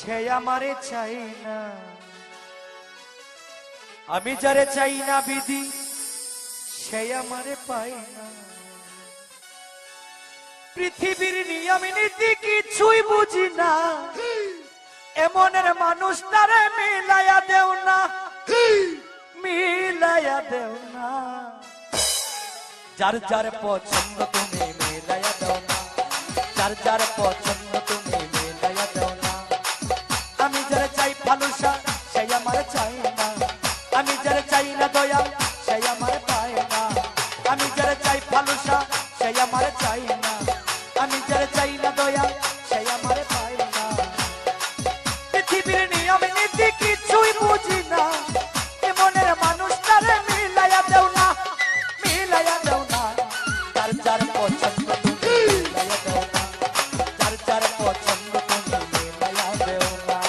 সে আমারে চাই না, আমি যারে চাই না বিধি সে আমারে পাই না। পৃথিবীর নিয়ম নীতি কিছুই বুঝি না, এমনের মানুষটারে মিলাইয়া দেও না, মিলাইয়া দেও না। যার যার পছন্দ তুমি মিলাইয়া দাও না, যার যার পছন্দ তুমি মিলাইয়া দাও না। আমি যারা চাই ভালোবাসা সেই আমার চাই না, আমি যারা চাই না দয়া সেই আমার পায় না। আমি যারা চাই ভালোবাসা সেই আমার চাই না, আমি যারা চাই না দয়া সেই আমার পায় না। পৃথিবীর নিয়ম নীতি কিছুই বুঝি না, এমনের মানুষটারে মিলাইয়া দেও না, মিলাইয়া দেও না। যার যার পছন্দ তুমি মিলাইয়া দেও না, যার যার পছন্দ তুমি মিলাইয়া দেও না।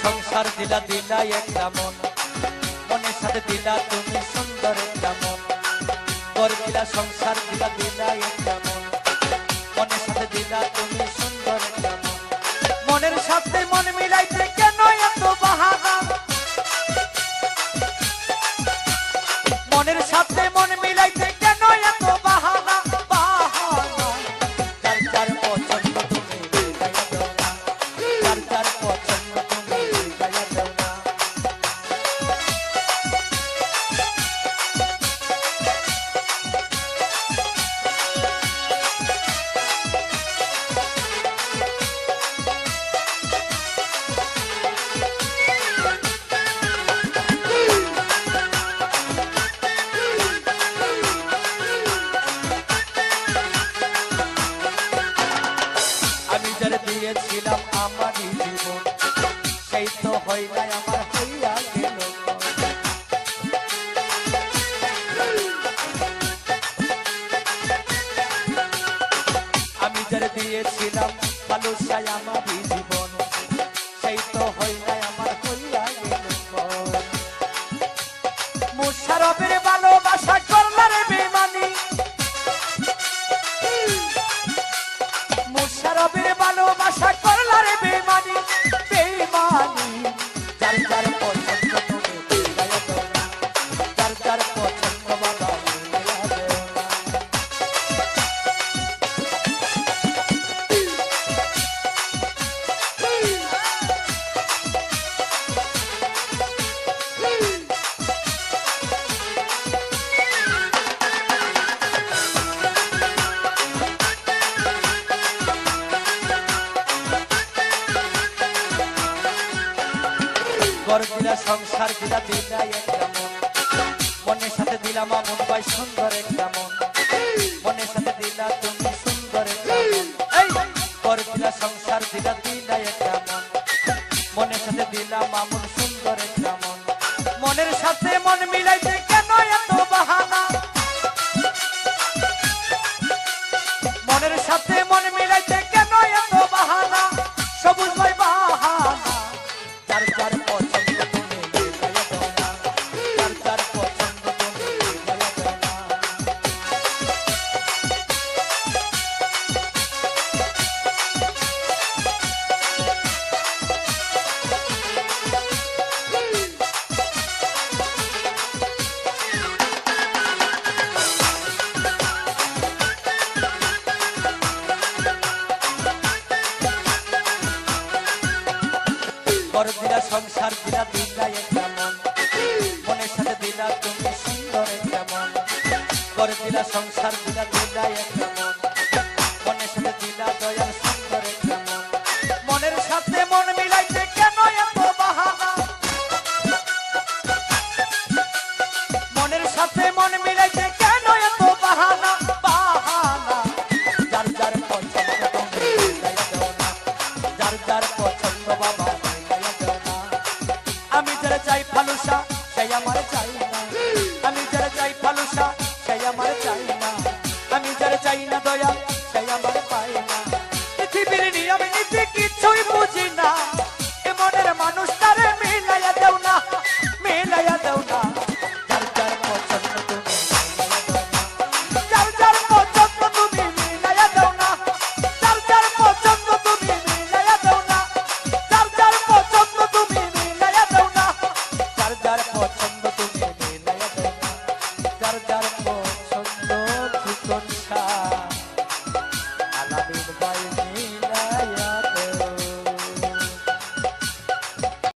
সংসার দিলা দিলা একটা মন, মনের সাথে দিলা তুমি সুন্দর একটা মন। ঘর দিলা সংসার দিলা দিলা একটা মন, মনের সাথে দিলা তুমি সুন্দর একটা মন। মনের সাথে মন মিলাইতে কেন এত বাহানা, মনের সাথে মন মিলাইতে কেন এত বাহানা, বাহানা। যার যার পছন্দ তুমি মিলাইয়া দাও না, যার যার পছন্দ তুমি মিলাইয়া দাও না। আমি যারা দিয়েছিলাম আমারই জীবন, সেই তো হয় নাই আমার হইয়া গেল। আমি যারা দিয়েছিলাম ভালোবাসায় আমারই জীবন, সেই তো হয় নাই আমার হইয়া গেল। মুশারফের ভালোবাসা করলার বেমানি, মুশারফের ভালোবাসা করলার বেমানি, বেমানি। যার যার পছন্দ তুমি মিলাইয়া দাও না, যার যার পছন্দ বাবা মিলাইয়া দাও না। ঘর দিলা সংসার দিলা দিলা একটা মন, মনের সাথে দিলাম মন ভাই সুন্দর একটা মন, মনের সাথে দিলা তুমি সুন্দর একটা মন। এই ঘর দিলা সংসার দিলা দিলা একটা মন, মনের সাথে দিলাম মন সুন্দর একটা মন। মনের সাথে মন মিলাইতে কেন এত বাহানা, মনের সাথে মন মিলাইতে কেন এত বাহানা, সবুজ ভাই বাহানা। যার যার পছন্দ তুমি মিলাইয়া দাও না, যার যার পছন্দ তুমি মিলাইয়া দাও না। ঘর দিলা সংসার দিলা দিলা একটা মন, মনের সাথে দিলা তুমি সুন্দর একটা মন। ঘর দিলা সংসার দিলা দিলা একটা মন, মনের সাথে দিলা দয়াল সুন্দর একটা মন। মনের সাথে মন মিলাইতে কেন এত বাহানা, মনের সাথে মন মিলাইতে কেন এত বাহানা, বাহানা। যার যার পছন্দ তুমি মিলাইয়া দাও না, যার যার পছন্দ বাবা মিলাইয়া দাও না। আমি যারা চাই ভালোবাসা সেই আমার চাই না, আমি চাই না দয়া